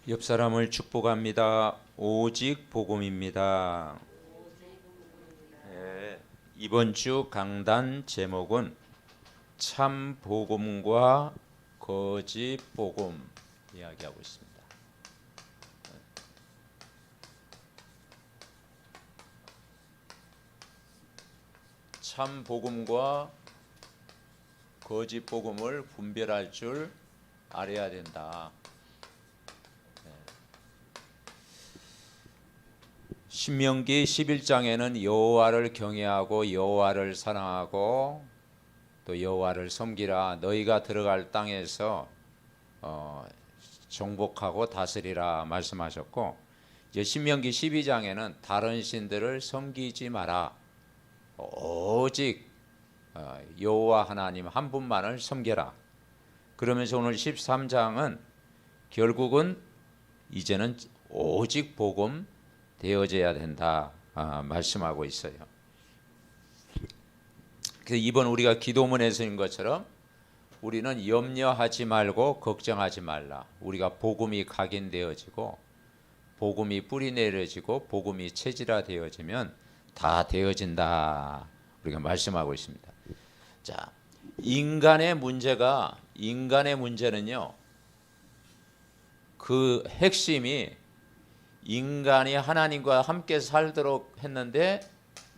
옆 사람을 축복합니다. 오직 복음입니다. 네, 이번 주 강단 제목은 참 복음과 거짓 복음 이야기하고 있습니다. 참 복음과 거짓 복음을 분별할 줄 알아야 된다. 신명기 11장에는 여호와를 경외하고 여호와를 사랑하고 또 여호와를 섬기라, 너희가 들어갈 땅에서 정복하고 다스리라 말씀하셨고, 이제 신명기 12장에는 다른 신들을 섬기지 마라, 오직 여호와 하나님 한 분만을 섬겨라. 그러면서 오늘 13장은 결국은 이제는 오직 복음 되어져야 된다 말씀하고 있어요. 그래서 이번 우리가 기도문에서인 것처럼 우리는 염려하지 말고 걱정하지 말라. 우리가 복음이 각인되어지고 복음이 뿌리내려지고 복음이 체질화되어지면 다 되어진다 우리가 말씀하고 있습니다. 자, 인간의 문제는요, 그 핵심이 인간이 하나님과 함께 살도록 했는데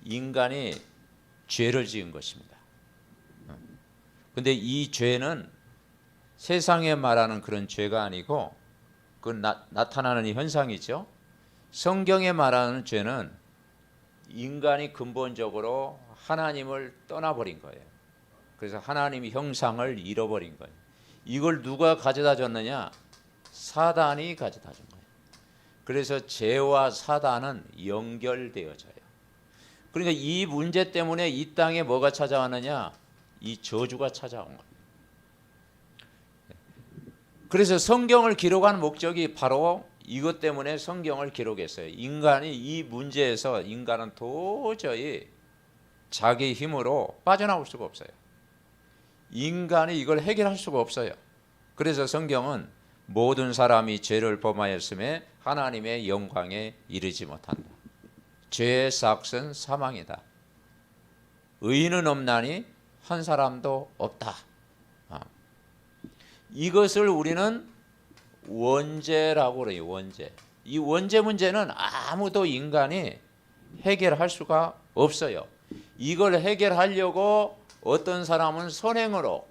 인간이 죄를 지은 것입니다. 그런데 이 죄는 세상에 말하는 그런 죄가 아니고 그건 나타나는 현상이죠. 성경에 말하는 죄는 인간이 근본적으로 하나님을 떠나버린 거예요. 그래서 하나님의 형상을 잃어버린 거예요. 이걸 누가 가져다 줬느냐? 사단이 가져다 준 거예요. 그래서 죄와 사단은 연결되어져요. 그러니까 이 문제 때문에 이 땅에 뭐가 찾아왔느냐? 이 저주가 찾아온 거예요. 그래서 성경을 기록한 목적이 바로 이것 때문에 성경을 기록했어요. 인간이 이 문제에서 인간은 도저히 자기 힘으로 빠져나올 수가 없어요. 인간이 이걸 해결할 수가 없어요. 그래서 성경은 모든 사람이 죄를 범하였음에 하나님의 영광에 이르지 못한다. 죄의 삭은 사망이다. 의인은 없나니 한 사람도 없다. 이것을 우리는 원죄라고 그래요. 원죄. 이 원죄 문제는 아무도 인간이 해결할 수가 없어요. 이걸 해결하려고 어떤 사람은 선행으로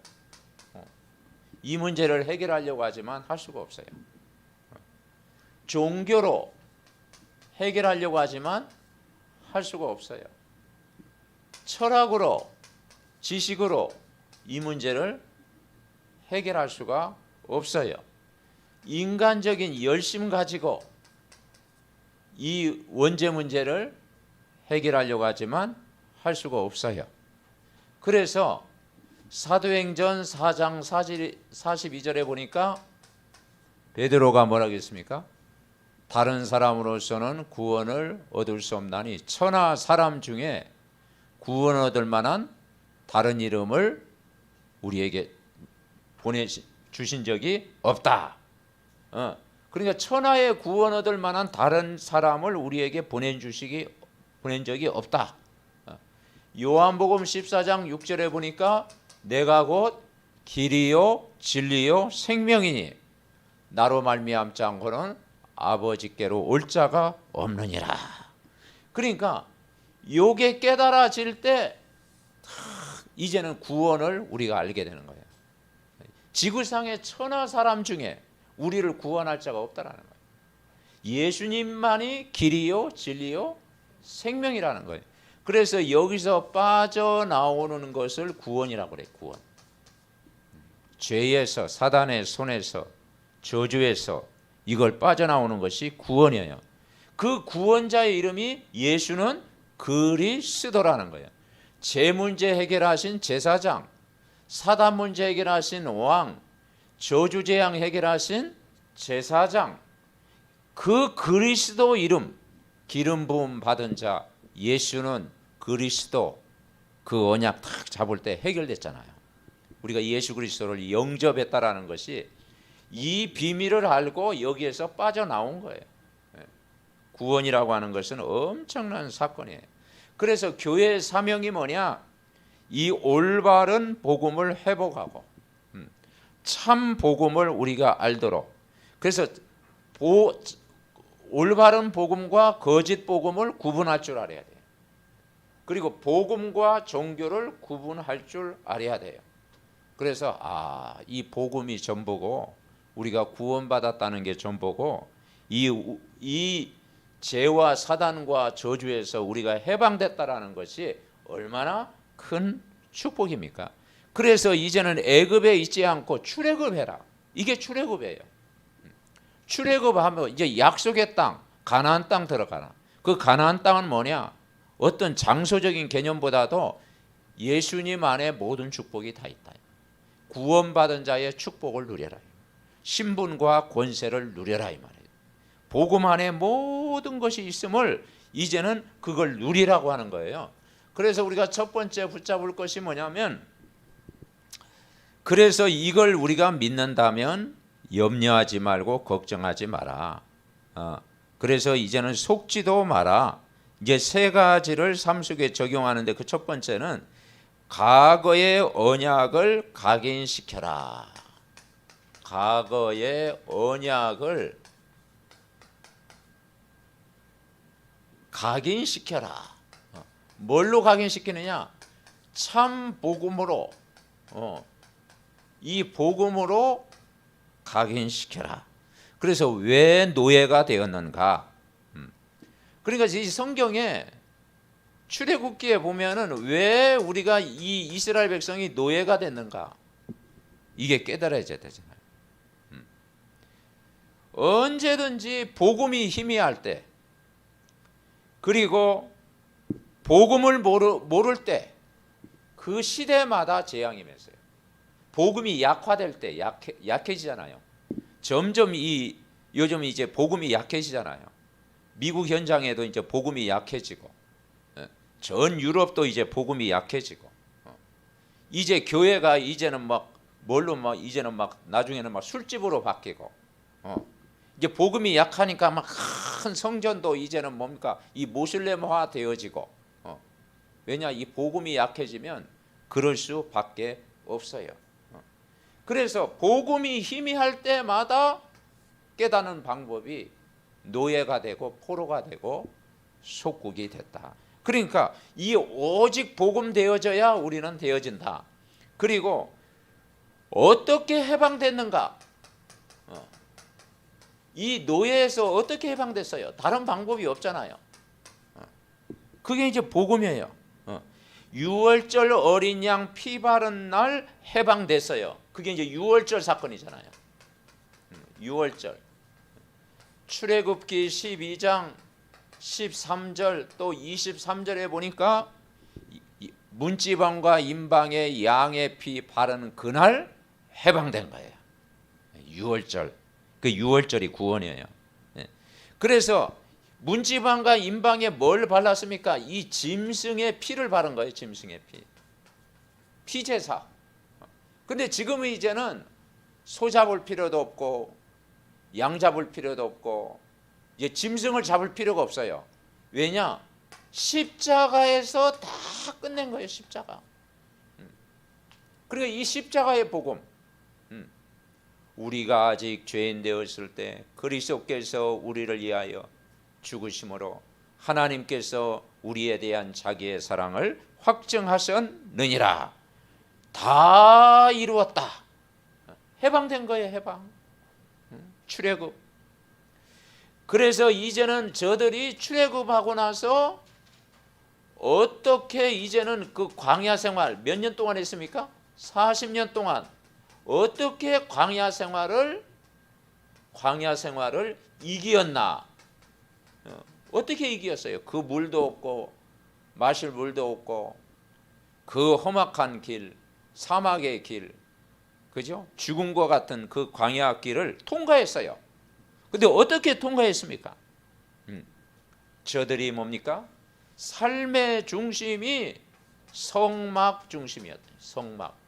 이 문제를 해결하려고 하지만 할 수가 없어요. 종교로 해결하려고 하지만 할 수가 없어요. 철학으로, 지식으로 이 문제를 해결할 수가 없어요. 인간적인 열심 가지고 이 원죄 문제를 해결하려고 하지만 할 수가 없어요. 그래서 사도행전 4장 42절에 보니까 베드로가 뭐라고 했습니까? 다른 사람으로서는 구원을 얻을 수 없나니 천하 사람 중에 구원 얻을 만한 다른 이름을 우리에게 보내주신 적이 없다. 그러니까 천하에 구원 얻을 만한 다른 사람을 우리에게 보낸 적이 없다. 요한복음 14장 6절에 보니까 내가 곧 길이요 진리요 생명이니 나로 말미암지 않고는 아버지께로 올 자가 없느니라. 그러니까 요게 깨달아질 때 이제는 구원을 우리가 알게 되는 거예요. 지구상의 천하 사람 중에 우리를 구원할 자가 없다라는 거예요. 예수님만이 길이요 진리요 생명이라는 거예요. 그래서 여기서 빠져나오는 것을 구원이라고 그래요. 구원. 죄에서, 사단의 손에서, 저주에서 이걸 빠져나오는 것이 구원이에요. 그 구원자의 이름이 예수는 그리스도라는 거예요. 죄 문제 해결하신 제사장, 사단 문제 해결하신 왕, 저주 재앙 해결하신 제사장, 그 그리스도 이름, 기름 부음 받은 자 예수는 그리스도, 그 언약 딱 잡을 때 해결됐잖아요. 우리가 예수 그리스도를 영접했다라는 것이 이 비밀을 알고 여기에서 빠져나온 거예요. 구원이라고 하는 것은 엄청난 사건이에요. 그래서 교회의 사명이 뭐냐? 이 올바른 복음을 회복하고 참 복음을 우리가 알도록. 그래서 올바른 복음과 거짓 복음을 구분할 줄 알아야 돼요. 그리고 복음과 종교를 구분할 줄 알아야 돼요. 그래서 이 복음이 전부고 우리가 구원받았다는 게 전부고 이 죄와 사단과 저주에서 우리가 해방됐다라는 것이 얼마나 큰 축복입니까? 그래서 이제는 애굽에 있지 않고 출애굽해라. 이게 출애굽이에요. 출애굽하면 이제 약속의 땅, 가나안 땅 들어가라. 그 가나안 땅은 뭐냐? 어떤 장소적인 개념보다도 예수님 안에 모든 축복이 다 있다. 구원받은 자의 축복을 누려라. 신분과 권세를 누려라 이 말이에요. 복음 안에 모든 것이 있음을 이제는 그걸 누리라고 하는 거예요. 그래서 우리가 첫 번째 붙잡을 것이 뭐냐면, 그래서 이걸 우리가 믿는다면 염려하지 말고 걱정하지 마라. 그래서 이제는 속지도 마라. 이제 세 가지를 삶 속에 적용하는데, 그 첫 번째는 과거의 언약을 각인시켜라. 과거의 언약을 각인시켜라. 뭘로 각인시키느냐? 참 복음으로, 이 복음으로 각인시켜라. 그래서 왜 노예가 되었는가? 그러니까 이 성경에 출애굽기에 보면은 왜 우리가 이 이스라엘 백성이 노예가 됐는가? 이게 깨달아져야 되잖아요. 언제든지 복음이 희미할 때, 그리고 복음을 모를 때, 그 시대마다 재앙이 맺어요. 복음이 약화될 때 약해지잖아요. 점점 요즘 이제 복음이 약해지잖아요. 미국 현장에도 이제 복음이 약해지고, 전 유럽도 이제 복음이 약해지고, 이제 교회가 이제는 이제는 나중에는 술집으로 바뀌고, 이제 복음이 약하니까 큰 성전도 이제는 이 모슬렘화 되어지고, 왜냐? 이 복음이 약해지면 그럴 수밖에 없어요. 그래서 복음이 희미할 때마다 깨닫는 방법이 노예가 되고 포로가 되고 속국이 됐다. 그러니까 이 오직 복음 되어져야 우리는 되어진다. 그리고 어떻게 해방됐는가? 이 노예에서 어떻게 해방됐어요? 다른 방법이 없잖아요. 그게 이제 복음이에요. 6월절 어린 양 피 바른 날 해방됐어요. 그게 이제 6월절 사건이잖아요. 6월절. 출애굽기 12장 13절 또 23절에 보니까 문지방과 임방의 양의 피 바르는 그날 해방된 거예요. 6월절. 그 6월절이 구원이에요. 그래서 문지방과 임방에 뭘 발랐습니까? 이 짐승의 피를 바른 거예요. 짐승의 피. 피제사. 근데 지금은 이제는 소 잡을 필요도 없고 양 잡을 필요도 없고 이제 짐승을 잡을 필요가 없어요. 왜냐? 십자가에서 다 끝낸 거예요. 십자가. 그리고 이 십자가의 복음, 우리가 아직 죄인 되었을 때 그리스도께서 우리를 위하여 죽으심으로 하나님께서 우리에 대한 자기의 사랑을 확증하셨느니라. 다 이루었다. 해방된 거예요. 해방. 출애굽. 그래서 이제는 저들이 출애굽하고 나서 어떻게 이제는 그 광야 생활 몇 년 동안 했습니까? 40년 동안 어떻게 광야 생활을 이기었나? 어떻게 이기었어요? 그 물도 없고 마실 물도 없고 그 험악한 길, 사막의 길, 그죠? 죽음과 같은 그 광야 길을 통과했어요. 근데 어떻게 통과했습니까? 저들이 뭡니까? 삶의 중심이 성막 중심이었대요. 성막.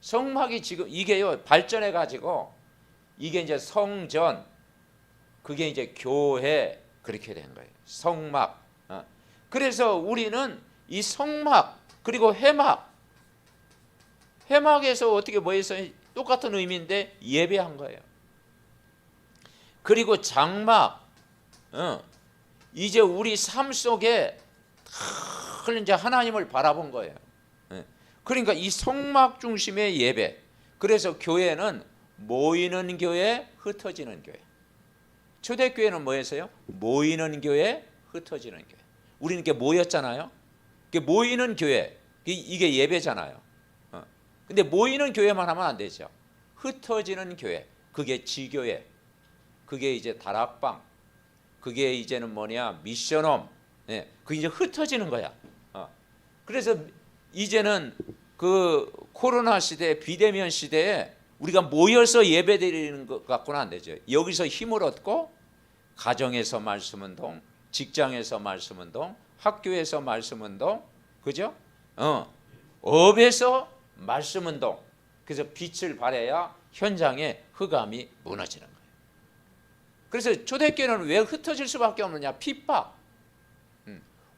성막이 지금 이게요 발전해 가지고 이게 이제 성전, 그게 이제 교회, 그렇게 된 거예요. 성막. 그래서 우리는 이 성막 그리고 회막에서 어떻게 뭐 해서 똑같은 의미인데 예배한 거예요. 그리고 장막, 이제 우리 삶 속에 늘 이제 하나님을 바라본 거예요. 그러니까 이 성막 중심의 예배. 그래서 교회는 모이는 교회, 흩어지는 교회. 초대교회는 뭐였어요? 모이는 교회, 흩어지는 교회. 우리는 이렇게 모였잖아요. 모이는 교회, 이게 예배잖아요. 근데 모이는 교회만 하면 안 되죠. 흩어지는 교회, 그게 지교회, 그게 이제 다락방, 그게 이제는 뭐냐, 미션홈. 그게 이제 흩어지는 거야. 그래서 이제는 그 코로나 시대, 비대면 시대에 우리가 모여서 예배드리는 것 갖고는 안 되죠. 여기서 힘을 얻고 가정에서 말씀 운동, 직장에서 말씀 운동, 학교에서 말씀 운동, 그죠? 업에서 말씀 운동. 그래서 빛을 발해야 현장의 흑암이 무너지는 거예요. 그래서 초대교회는 왜 흩어질 수밖에 없느냐? 핍박.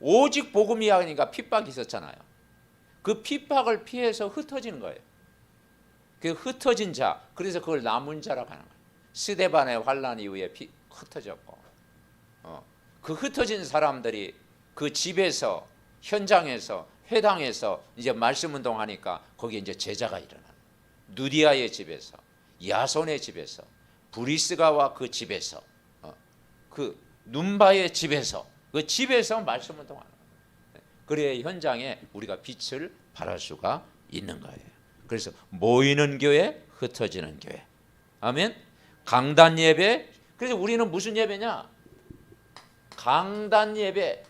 오직 복음이 하니까 핍박이 있었잖아요. 그 핍박을 피해서 흩어지는 거예요. 그 흩어진 자, 그래서 그걸 남은 자라고 하는 거예요. 스데반의 환란 이후에 흩어졌고, 그 흩어진 사람들이 그 집에서, 현장에서, 회당에서 이제 말씀 운동하니까 거기에 이제 제자가 일어나는 거예요. 누디아의 집에서, 야손의 집에서, 브리스가와 그 집에서, 그 눈바의 집에서, 그 집에서 말씀 운동하는 거예요. 그래야 현장에 우리가 빛을 발할 수가 있는 거예요. 그래서 모이는 교회, 흩어지는 교회. 아멘. 강단 예배. 그래서 우리는 무슨 예배냐? 강단 예배.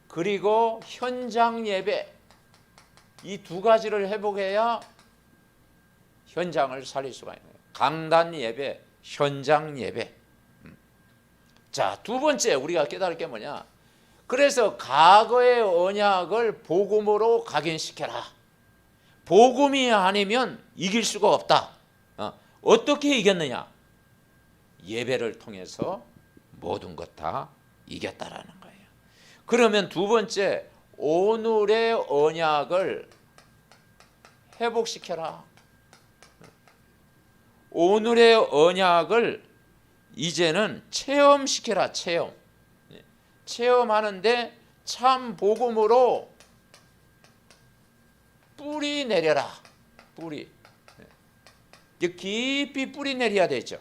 그리고 현장 예배. 이 두 가지를 회복해야 현장을 살릴 수가 있는 거예요. 강단 예배, 현장 예배. 자, 두 번째 우리가 깨달을 게 뭐냐? 그래서 과거의 언약을 복음으로 각인시켜라. 복음이 아니면 이길 수가 없다. 어떻게 이겼느냐? 예배를 통해서 모든 것 다 이겼다라는 거예요. 그러면 두 번째, 오늘의 언약을 회복시켜라. 오늘의 언약을 이제는 체험시켜라. 체험하는데 참 복음으로 뿌리 내려라. 뿌리. 깊이 뿌리 내려야 되죠.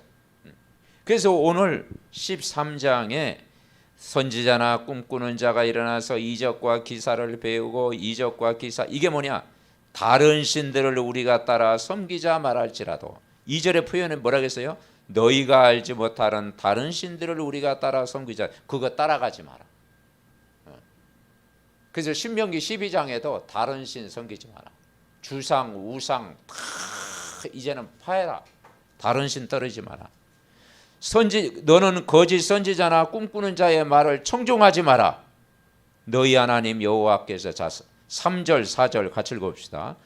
그래서 오늘 13장에 선지자나 꿈꾸는 자가 일어나서 이적과 기사를 배우고, 이적과 기사, 이게 뭐냐? 다른 신들을 우리가 따라 섬기자 말할지라도. 2절의 표현은 뭐라고 했어요? 너희가 알지 못하는 다른 신들을 우리가 따라 섬기자. 그거 따라가지 마라. 그래서 신명기 12장에도 다른 신 섬기지 마라. 주상, 우상 다 이제는 파해라. 다른 신 따르지 마라. 너는 거짓 선지자나 꿈꾸는 자의 말을 청종하지 마라. 너희 하나님 여호와께서 3절 4절 같이 읽어봅시다.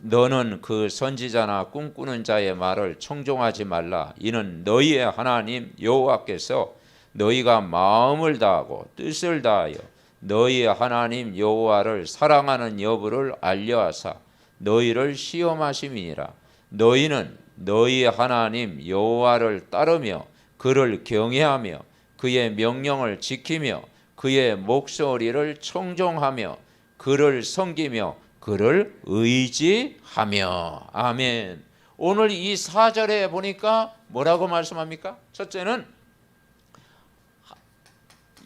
너는 그 선지자나 꿈꾸는 자의 말을 청종하지 말라. 이는 너희의 하나님 여호와께서 너희가 마음을 다하고 뜻을 다하여 너희의 하나님 여호와를 사랑하는 여부를 알려하사 너희를 시험하심이니라. 너희는 너희의 하나님 여호와를 따르며 그를 경외하며 그의 명령을 지키며 그의 목소리를 청종하며 그를 섬기며 그를 의지하며. 아멘. 오늘 이 4절에 보니까 뭐라고 말씀합니까? 첫째는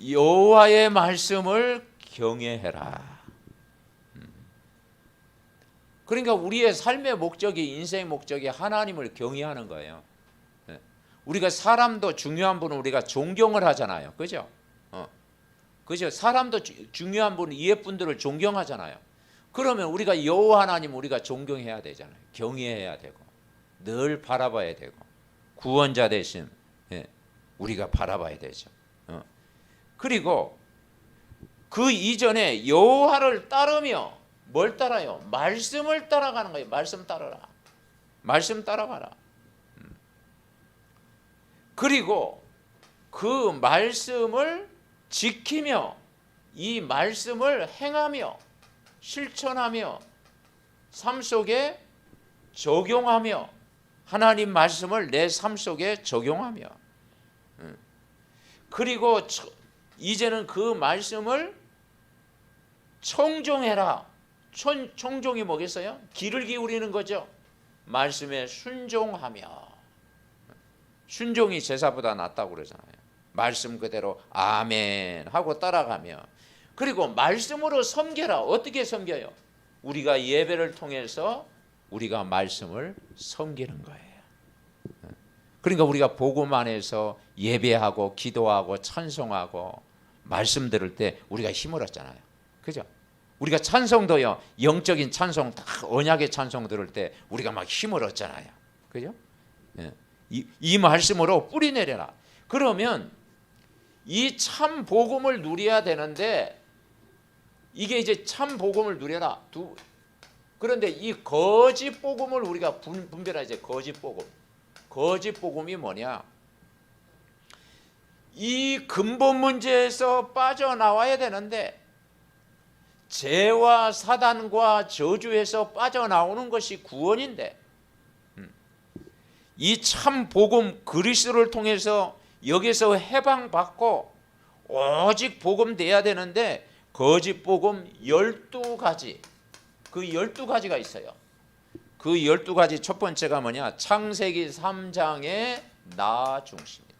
여호와의 말씀을 경외해라. 그러니까 우리의 삶의 목적이, 인생의 목적이 하나님을 경외하는 거예요. 우리가 사람도 중요한 분은 우리가 존경을 하잖아요. 그죠? 그죠? 사람도 중요한 분은 이웃 분들을 존경하잖아요. 그러면 우리가 여호와 하나님 우리가 존경해야 되잖아요. 경외해야 되고 늘 바라봐야 되고 구원자 대신 우리가 바라봐야 되죠. 그리고 그 이전에 여호와를 따르며 뭘 따라요? 말씀을 따라가는 거예요. 말씀 따르라. 말씀 따라가라. 그리고 그 말씀을 지키며 이 말씀을 행하며 실천하며 삶 속에 적용하며 하나님 말씀을 내 삶 속에 적용하며 그리고 이제는 그 말씀을 청종해라. 청종이 뭐겠어요? 귀를 기울이는 거죠. 말씀에 순종하며. 순종이 제사보다 낫다고 그러잖아요. 말씀 그대로 아멘 하고 따라가며 그리고 말씀으로 섬겨라. 어떻게 섬겨요? 우리가 예배를 통해서 우리가 말씀을 섬기는 거예요. 그러니까 우리가 복음 안에서 예배하고 기도하고 찬송하고 말씀 들을 때 우리가 힘을 얻잖아요. 그죠? 우리가 찬송도요. 영적인 찬송 다 언약의 찬송 들을 때 우리가 막 힘을 얻잖아요. 그죠? 이 말씀으로 뿌리 내려라. 그러면 이 참 복음을 누려야 되는데 이게 이제 참 복음을 누려라. 그런데 이 거짓 복음을 우리가 분별하지. 거짓 복음. 거짓 복음이 뭐냐? 이 근본 문제에서 빠져나와야 되는데 죄와 사단과 저주에서 빠져나오는 것이 구원인데 이 참 복음 그리스도를 통해서 여기서 해방받고 오직 복음 돼야 되는데 거짓 복음 12가지 그 12가지가 있어요. 그 12가지 첫 번째가 뭐냐? 창세기 3장의 나 중심이에요.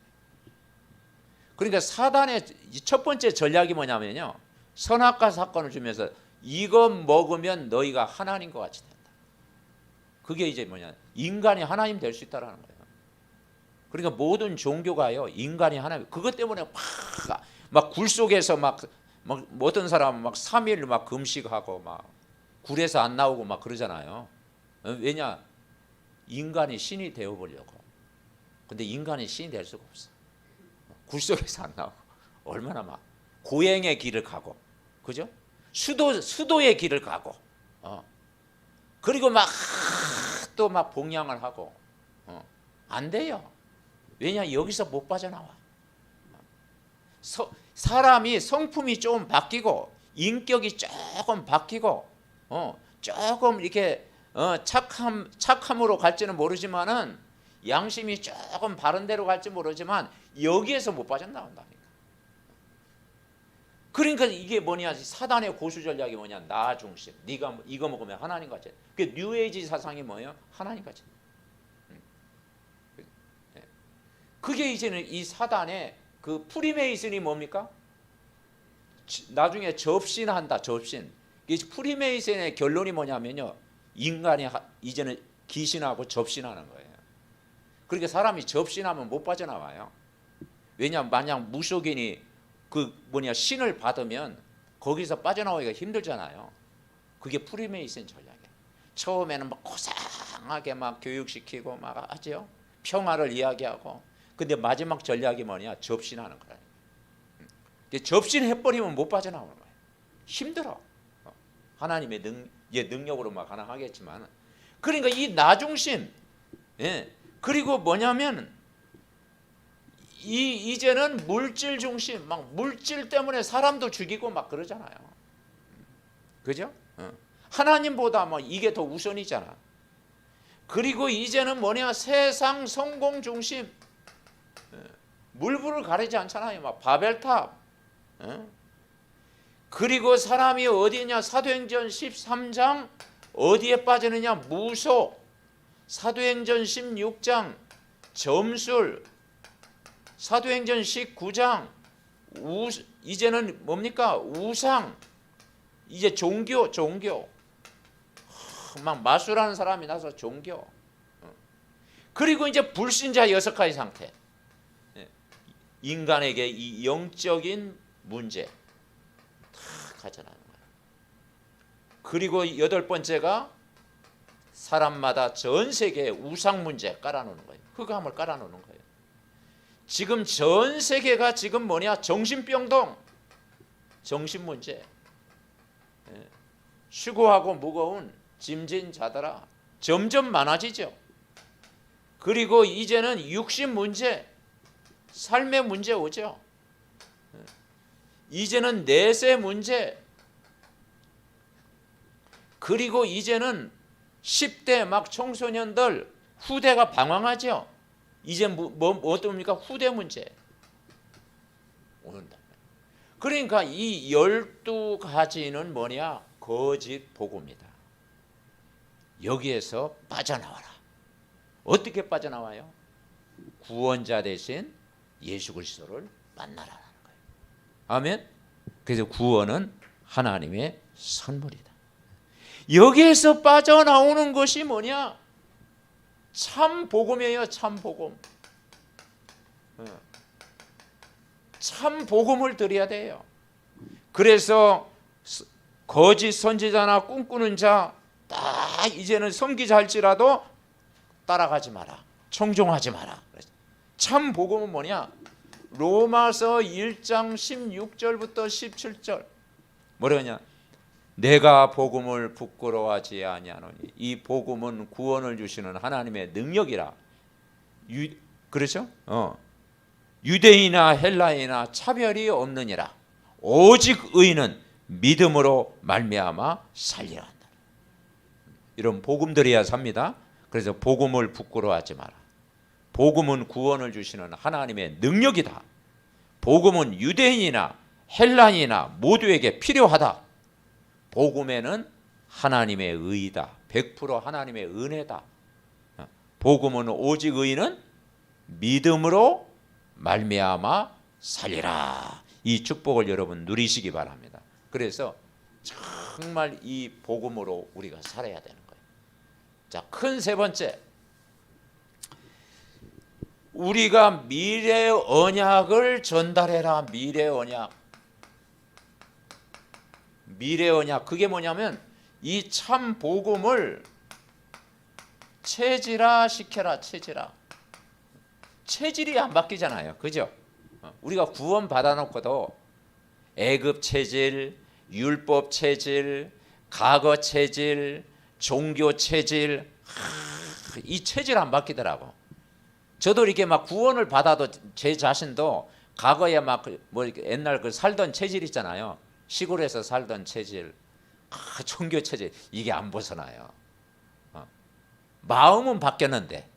그러니까 사단의 첫 번째 전략이 뭐냐면요. 선악과 사건을 주면서 이거 먹으면 너희가 하나님과 같이 된다. 그게 이제 뭐냐? 인간이 하나님 될 수 있다라는 거예요. 그러니까 모든 종교가요. 인간이 하나님. 그것 때문에 막 굴 속에서 막 어떤 사람은 막 3일 막 금식하고 막 굴에서 안 나오고 막 그러잖아요. 왜냐? 인간이 신이 되어 보려고. 근데 인간이 신이 될 수가 없어. 굴 속에서 안 나오고 얼마나 막 고행의 길을 가고, 그죠? 수도의 길을 가고, 그리고 막 또 막 봉양을 하고, 안 돼요. 왜냐? 여기서 못 빠져나와. 사람이 성품이 좀 바뀌고 인격이 조금 바뀌고 조금 이렇게 착함으로 갈지는 모르지만은 양심이 조금 바른 대로 갈지 모르지만 여기에서 못 빠져나온다니까. 그러니까 이게 뭐냐? 사단의 고수 전략이 뭐냐? 나 중심. 네가 이거 먹으면 하나님 같이. 그 뉴에이지 사상이 뭐예요? 하나님 같이. 그게 이제는 이 사단의 그 프리메이슨이 뭡니까? 나중에 접신한다. 접신. 이 프리메이슨의 결론이 뭐냐면요. 인간이 이제는 귀신하고 접신하는 거예요. 그러니까 사람이 접신하면 못 빠져나와요. 왜냐하면 만약 무속인이 신을 받으면 거기서 빠져나오기가 힘들잖아요. 그게 프리메이슨 전략이에요. 처음에는 막 고상하게 막 교육시키고 막 하죠. 평화를 이야기하고. 근데 마지막 전략이 뭐냐? 접신하는 거라요. 접신해버리면 못 빠져나오는 거예요. 힘들어. 하나님의 능력으로 막 가능하겠지만. 그러니까 이 나중심. 그리고 뭐냐면 이제는 물질 중심, 막 물질 때문에 사람도 죽이고 막 그러잖아요. 그죠? 하나님보다 뭐 이게 더 우선이잖아. 그리고 이제는 뭐냐? 세상 성공 중심. 물불을 가리지 않잖아요. 막 바벨탑. 그리고 사람이 어디냐? 사도행전 13장 어디에 빠지느냐? 무속. 사도행전 16장 점술. 사도행전 19장 이제는 뭡니까? 우상. 이제 종교. 막 마술하는 사람이 나서 종교. 그리고 이제 불신자 6가지 상태. 인간에게 이 영적인 문제 다 가져나는 거예요. 그리고 8번째가 사람마다 전 세계에 우상 문제 깔아놓는 거예요. 흑암을 깔아놓는 거예요. 지금 전 세계가 지금 뭐냐? 정신병동, 정신 문제. 수고하고 무거운 짐진 자들아 점점 많아지죠. 그리고 이제는 육신 문제, 삶의 문제 오죠. 이제는 내세 문제, 그리고 이제는 10대 막 청소년들 후대가 방황하죠. 이제 어떻습니까? 후대 문제 오는다. 그러니까 이 12가지는 뭐냐? 거짓 복음이다. 여기에서 빠져나와라. 어떻게 빠져나와요? 구원자 대신 예수 그리스도를 만나라는 거예요. 아멘. 그래서 구원은 하나님의 선물이다. 여기에서 빠져나오는 것이 뭐냐? 참 복음이에요. 참 복음. 참 복음을 드려야 돼요. 그래서 거짓 선지자나 꿈꾸는 자 다 이제는 섬기자 할지라도 따라가지 마라. 청종하지 마라. 참 복음은 뭐냐? 로마서 1장 16절부터 17절 뭐라냐? 내가 복음을 부끄러워하지 아니하노니 이 복음은 구원을 주시는 하나님의 능력이라. 그렇죠? 유대인이나 헬라인이나 차별이 없느니라. 오직 의인은 믿음으로 말미암아 살리라 한다. 이런 복음 들어야 삽니다. 그래서 복음을 부끄러워하지 마라. 복음은 구원을 주시는 하나님의 능력이다. 복음은 유대인이나 헬라인이나 모두에게 필요하다. 복음에는 하나님의 의다. 100% 하나님의 은혜다. 복음은 오직 의인은 믿음으로 말미암아 살리라. 이 축복을 여러분 누리시기 바랍니다. 그래서 정말 이 복음으로 우리가 살아야 되는 거예요. 자, 큰 세 번째, 우리가 미래 언약을 전달해라. 미래 언약. 미래 언약, 그게 뭐냐면 이 참 복음을 체질화 시켜라. 체질화. 체질이 안 바뀌잖아요. 그죠? 우리가 구원 받아놓고도 애굽 체질, 율법 체질, 과거 체질, 종교 체질, 이 체질 안 바뀌더라고. 저도 이렇게 막 구원을 받아도 제 자신도 과거에 막 뭐 옛날 그 살던 체질 있잖아요. 시골에서 살던 체질, 종교 체질, 이게 안 벗어나요. 마음은 바뀌었는데,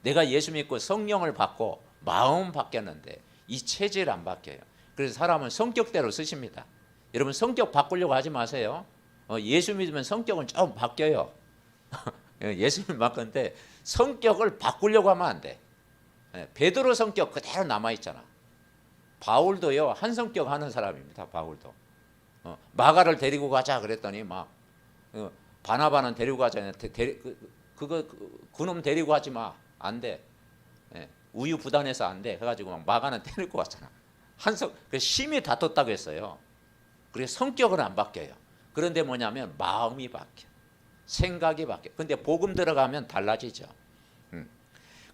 내가 예수 믿고 성령을 받고 마음은 바뀌었는데 이 체질 안 바뀌어요. 그래서 사람은 성격대로 쓰십니다. 여러분 성격 바꾸려고 하지 마세요. 예수 믿으면 성격은 좀 바뀌어요. 예수 믿으면 바뀌는데 성격을 바꾸려고 하면 안 돼. 베드로 성격 그대로 남아있잖아. 바울도요, 한 성격 하는 사람입니다. 바울도. 마가를 데리고 가자 그랬더니 막 바나바는 데리고 가자. 그놈 데리고 가지 마. 안 돼. 우유 부단해서 안 돼. 해가지고 막 마가는 데리고 왔잖아. 심히 다퉜다고 했어요. 그래서 성격은 안 바뀌어요. 그런데 뭐냐면 마음이 바뀌어. 생각이 바뀌어. 근데 복음 들어가면 달라지죠.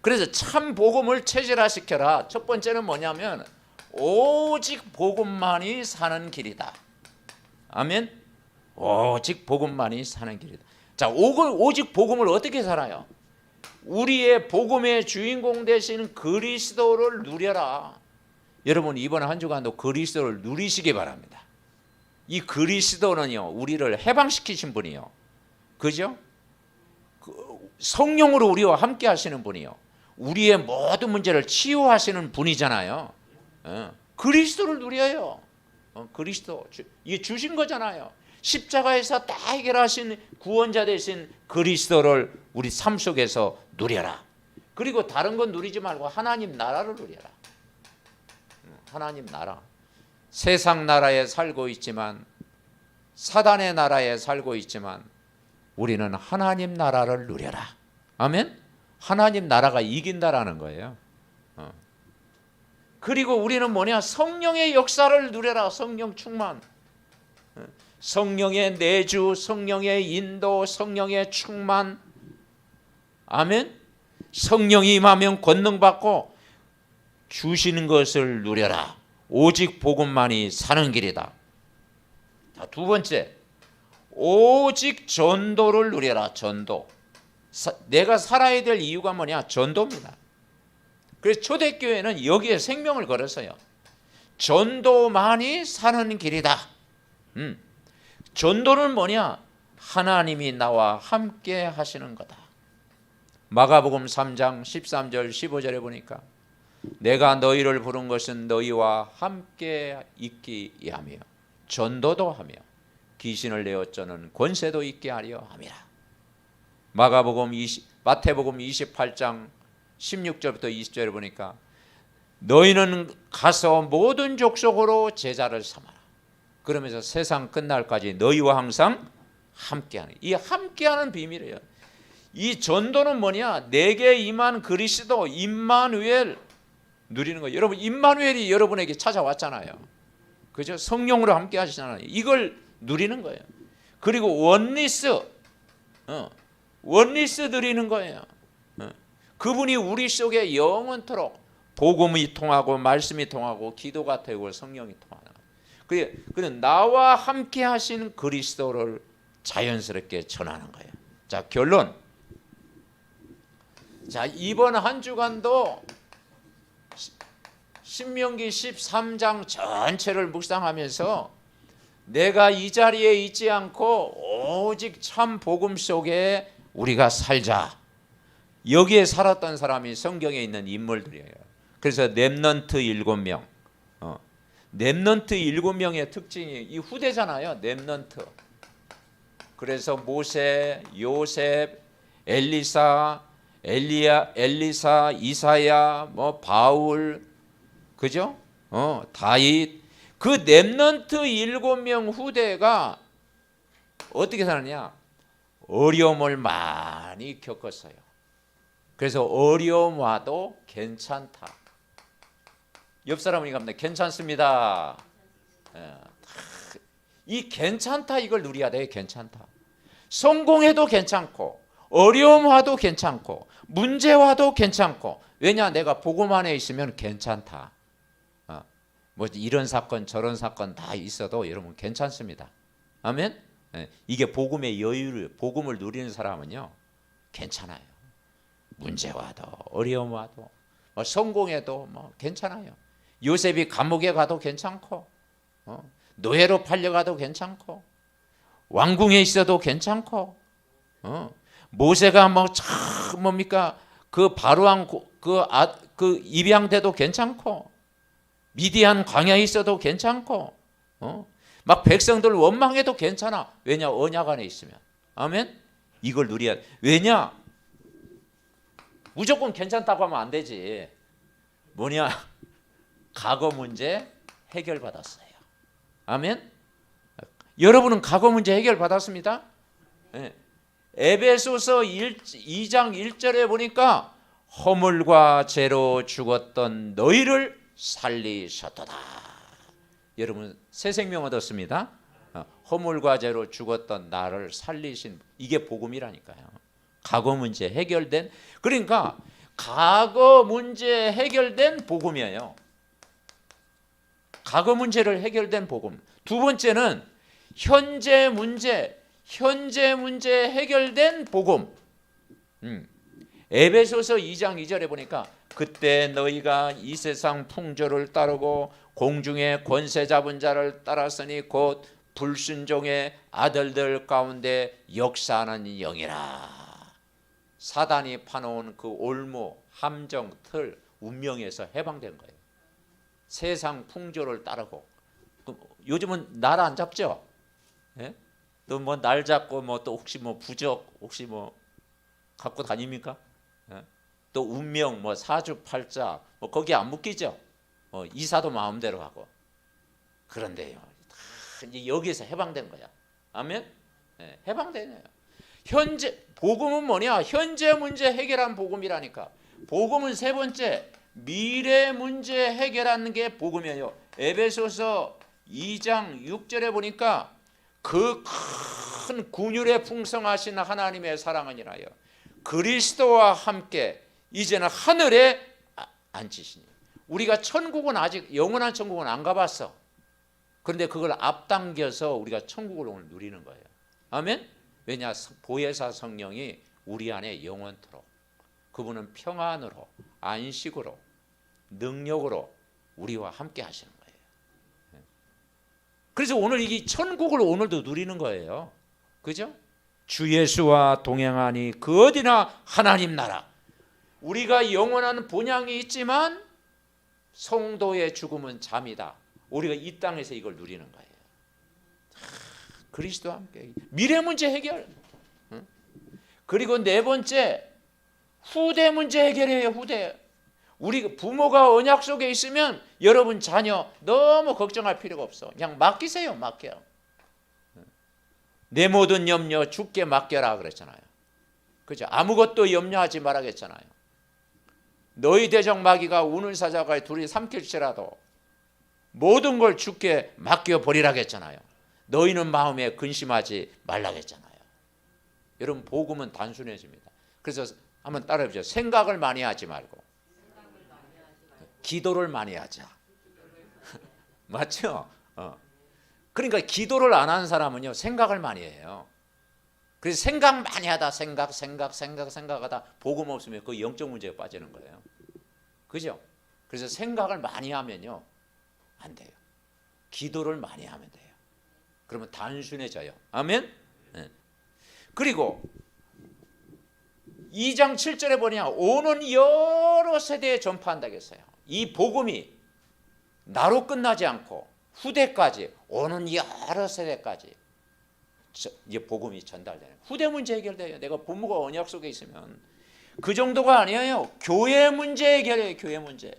그래서 참 복음을 체질화시켜라. 첫 번째는 뭐냐면 오직 복음만이 사는 길이다. 아멘. 오직 복음만이 사는 길이다. 자, 오직 복음을 어떻게 살아요? 우리의 복음의 주인공 되신 그리스도를 누려라. 여러분 이번 한 주간도 그리스도를 누리시기 바랍니다. 이 그리스도는요, 우리를 해방시키신 분이요, 그죠? 성령으로 우리와 함께 하시는 분이요, 우리의 모든 문제를 치유하시는 분이잖아요. 그리스도를 누려요. 그리스도 이게 주신 거잖아요. 십자가에서 다 해결하신 구원자 되신 그리스도를 우리 삶 속에서 누려라. 그리고 다른 건 누리지 말고 하나님 나라를 누려라. 하나님 나라. 세상 나라에 살고 있지만, 사단의 나라에 살고 있지만 우리는 하나님 나라를 누려라. 아멘. 하나님 나라가 이긴다라는 거예요. 그리고 우리는 뭐냐? 성령의 역사를 누려라. 성령 충만. 성령의 내주, 성령의 인도, 성령의 충만. 아멘. 성령이 임하면 권능받고 주시는 것을 누려라. 오직 복음만이 사는 길이다. 자, 두 번째, 오직 전도를 누려라. 전도. 내가 살아야 될 이유가 뭐냐? 전도입니다. 그래서 초대교회는 여기에 생명을 걸었어요. 전도만이 사는 길이다. 전도는 뭐냐? 하나님이 나와 함께 하시는 거다. 마가복음 3장 13절 15절에 보니까 내가 너희를 부른 것은 너희와 함께 있기 위하며 전도도 하며 귀신을 내어 쫓는 권세도 있게 하려 함이라. 마태복음 28장 16절부터 20절에 보니까 너희는 가서 모든 족속으로 제자를 삼아라. 그러면서 세상 끝날까지 너희와 항상 함께하는, 이 함께하는 비밀이에요. 이 전도는 뭐냐? 내게 임한 그리스도 임마누엘 누리는 거예요. 여러분, 임마누엘이 여러분에게 찾아왔잖아요. 그죠? 성령으로 함께 하시잖아요. 이걸 누리는 거예요. 그리고 원리스 누리는 거예요. 그분이 우리 속에 영원토록 복음이 통하고 말씀이 통하고 기도가 되고 성령이 통하는. 그래 나와 함께 하신 그리스도를 자연스럽게 전하는 거예요. 자, 결론. 자, 이번 한 주간도 신명기 13장 전체를 묵상하면서 내가 이 자리에 있지 않고 오직 참 복음 속에 우리가 살자. 여기에 살았던 사람이 성경에 있는 인물들이에요. 그래서 렘넌트 7명. 렘넌트 7명의 특징이 이 후대잖아요. 렘넌트. 그래서 모세, 요셉, 엘리사, 이사야, 바울, 그죠? 다윗. 그 렘넌트 7명 후대가 어떻게 사느냐? 어려움을 많이 겪었어요. 그래서 어려움 와도 괜찮다. 옆 사람이 갑니다. 괜찮습니다. 이 괜찮다 이걸 누려야 돼. 괜찮다. 성공해도 괜찮고 어려움 와도 괜찮고 문제 와도 괜찮고. 왜냐? 내가 복음 안에 있으면 괜찮다. 뭐 이런 사건 저런 사건 다 있어도 여러분 괜찮습니다. 아멘. 이게 복음의 여유를, 복음을 누리는 사람은요 괜찮아요. 문제 와도 어려움 와도 성공해도 괜찮아요. 요셉이 감옥에 가도 괜찮고 노예로 팔려가도 괜찮고 왕궁에 있어도 괜찮고 모세가 그 바로왕 그 입양돼도 괜찮고 미디안 광야에 있어도 괜찮고 막 백성들 원망해도 괜찮아. 왜냐? 언약 안에 있으면. 아멘. 이걸 누려야. 왜냐? 무조건 괜찮다고 하면 안 되지. 뭐냐? 과거 문제 해결받았어요. 아멘. 여러분은 과거 문제 해결받았습니다. 네. 에베소서 2장 1절에 보니까 허물과 죄로 죽었던 너희를 살리셨도다. 여러분 새 생명 얻었습니다. 허물과 죄로 죽었던 나를 살리신, 이게 복음이라니까요. 과거 문제 해결된, 그러니까 과거 문제 해결된 복음이에요. 과거 문제를 해결된 복음. 두 번째는 현재 문제 해결된 복음. 에베소서 2장 2절에 보니까 그때 너희가 이 세상 풍조를 따르고 공중의 권세 잡은 자를 따랐으니 곧 불순종의 아들들 가운데 역사하는 영이라. 사단이 파놓은 그 올무, 함정, 틀, 운명에서 해방된 거예요. 세상 풍조를 따르고. 요즘은 날 안 잡죠? 예? 또 날 잡고 또 혹시 부적 혹시 갖고 다닙니까? 예? 또 운명 사주팔자 거기 안 묶이죠? 이사도 마음대로 하고. 그런데요, 이제 여기에서 해방된 거야. 아멘? 네, 해방되네요. 현재 복음은 뭐냐? 현재 문제 해결한 복음이라니까. 복음은 세 번째, 미래 문제 해결하는 게 복음이에요. 에베소서 2장 6절에 보니까 그 큰 군율에 풍성하신 하나님의 사랑은이라요 그리스도와 함께 이제는 하늘에 앉히시니. 우리가 천국은 아직 영원한 천국은 안 가봤어. 그런데 그걸 앞당겨서 우리가 천국을 오늘 누리는 거예요. 아멘. 왜냐? 보혜사 성령이 우리 안에 영원토록 그분은 평안으로 안식으로 능력으로 우리와 함께 하시는 거예요. 그래서 오늘 이 천국을 오늘도 누리는 거예요. 그죠? 주 예수와 동행하니 그 어디나 하나님 나라. 우리가 영원한 본향이 있지만 성도의 죽음은 잠이다. 우리가 이 땅에서 이걸 누리는 거예요. 그리스도와 함께 미래 문제 해결. 그리고 네 번째 후대 문제 해결해요. 후대. 우리 부모가 언약 속에 있으면 여러분 자녀 너무 걱정할 필요가 없어. 그냥 맡기세요. 맡겨. 내 모든 염려 주께 맡겨라 그랬잖아요. 그죠? 아무것도 염려하지 말아겠잖아요. 너희 대적 마귀가 우는 사자가 둘이 삼킬지라도 모든 걸 주께 맡겨버리라겠잖아요. 너희는 마음에 근심하지 말라겠잖아요. 여러분 복음은 단순해집니다. 그래서 한번 따라해보죠. 생각을 많이 하지 말고 기도를 많이 하자. 맞죠? 그러니까 기도를 안 하는 사람은요 생각을 많이 해요. 그래서 생각 많이 하다 생각하다 복음 없으면 그 영적 문제에 빠지는 거예요. 그죠? 그래서 생각을 많이 하면요 안 돼요. 기도를 많이 하면 돼요. 그러면 단순해져요. 아멘? 네. 그리고 2장 7절에 보냐 오는 여러 세대에 전파한다고 했어요. 이 복음이 나로 끝나지 않고 후대까지 오는 여러 세대까지 이제 복음이 전달되는 후대 문제 해결돼요. 내가 부모가 언약 속에 있으면 그 정도가 아니에요. 교회 문제 해결해요. 교회 문제.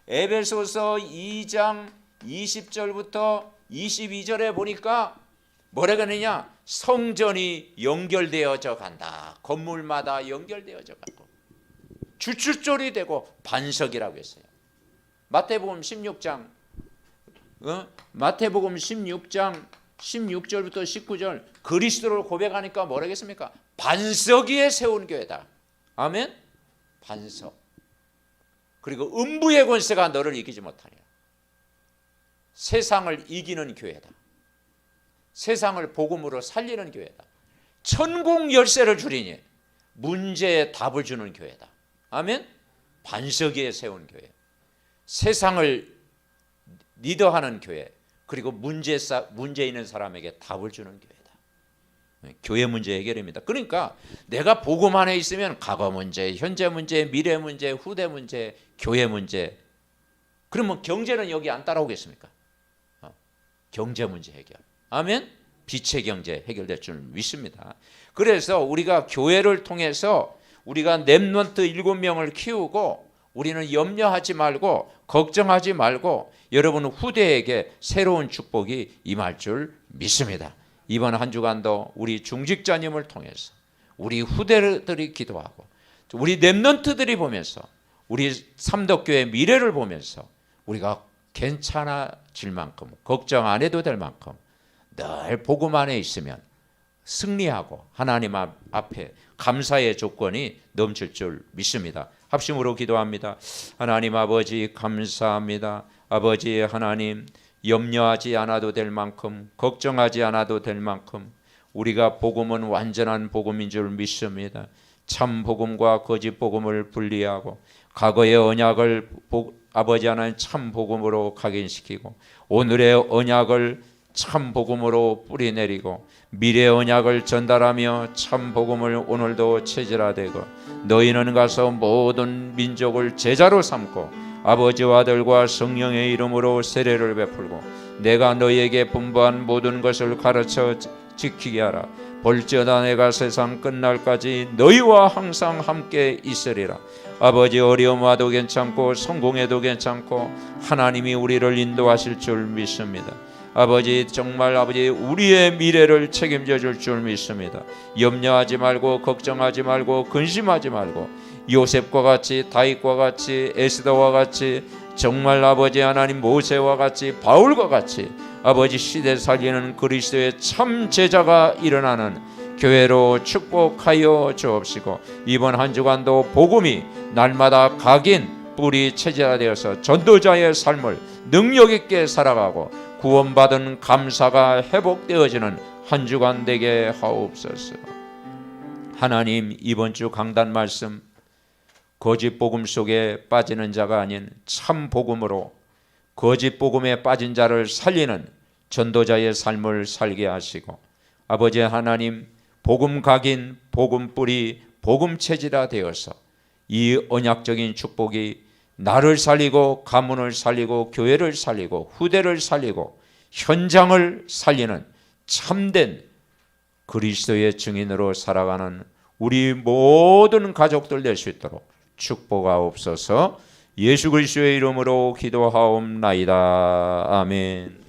에베소서 2장 20절부터 22절에 보니까 뭐라 그러느냐 성전이 연결되어져 간다. 건물마다 연결되어져 가고 주춧돌이 되고 반석이라고 했어요. 마태복음 16장 16절부터 19절 그리스도를 고백하니까 뭐라겠습니까? 반석 위에 세운 교회다. 아멘? 반석. 그리고 음부의 권세가 너를 이기지 못하리라. 세상을 이기는 교회다. 세상을 복음으로 살리는 교회다. 천국 열쇠를 주리니 문제에 답을 주는 교회다. 아멘? 반석 위에 세운 교회. 세상을 리더하는 교회. 그리고 문제 있는 사람에게 답을 주는 교회다. 교회 문제 해결입니다. 그러니까 내가 복음 안에 있으면 과거 문제, 현재 문제, 미래 문제, 후대 문제, 교회 문제. 그러면 경제는 여기 안 따라오겠습니까? 경제 문제 해결. 아멘? 빛의 경제 해결될 줄 믿습니다. 그래서 우리가 교회를 통해서 우리가 렘넌트 7명을 키우고 우리는 염려하지 말고 걱정하지 말고 여러분 후대에게 새로운 축복이 임할 줄 믿습니다. 이번 한 주간도 우리 중직자님을 통해서 우리 후대들이 기도하고 우리 렘넌트들이 보면서 우리 삼덕교회 미래를 보면서 우리가 괜찮아질 만큼 걱정 안 해도 될 만큼 늘 복음 안에 있으면 승리하고 하나님 앞에 감사의 조건이 넘칠 줄 믿습니다. 합심으로 기도합니다. 하나님 아버지 감사합니다. 아버지 하나님 염려하지 않아도 될 만큼 걱정하지 않아도 될 만큼 우리가 복음은 완전한 복음인 줄 믿습니다. 참 복음과 거짓 복음을 분리하고 과거의 언약을 아버지 하나님 참 복음으로 각인시키고 오늘의 언약을 참 복음으로 뿌리내리고 미래 언약을 전달하며 참 복음을 오늘도 체질화되고 너희는 가서 모든 민족을 제자로 삼고 아버지와 아들과 성령의 이름으로 세례를 베풀고 내가 너희에게 분부한 모든 것을 가르쳐 지키게 하라. 볼지어다 내가 세상 끝날까지 너희와 항상 함께 있으리라. 아버지 어려움 와도 괜찮고 성공해도 괜찮고 하나님이 우리를 인도하실 줄 믿습니다. 아버지 정말 아버지 우리의 미래를 책임져 줄 줄 믿습니다. 염려하지 말고 걱정하지 말고 근심하지 말고 요셉과 같이 다윗과 같이 에스더와 같이 정말 아버지 하나님 모세와 같이 바울과 같이 아버지 시대 살리는 그리스도의 참 제자가 일어나는 교회로 축복하여 주옵시고 이번 한 주간도 복음이 날마다 각인 뿌리 체질화되어서 전도자의 삶을 능력 있게 살아가고 구원받은 감사가 회복되어지는 한 주간 되게 하옵소서. 하나님, 이번 주 강단 말씀 거짓 복음 속에 빠지는 자가 아닌 참 복음으로 거짓 복음에 빠진 자를 살리는 전도자의 삶을 살게 하시고, 아버지 하나님, 복음 각인, 복음 뿌리, 복음 체질화 되어서 이 언약적인 축복이 나를 살리고 가문을 살리고 교회를 살리고 후대를 살리고 현장을 살리는 참된 그리스도의 증인으로 살아가는 우리 모든 가족들 될 수 있도록 축복하옵소서. 예수 그리스도의 이름으로 기도하옵나이다. 아멘.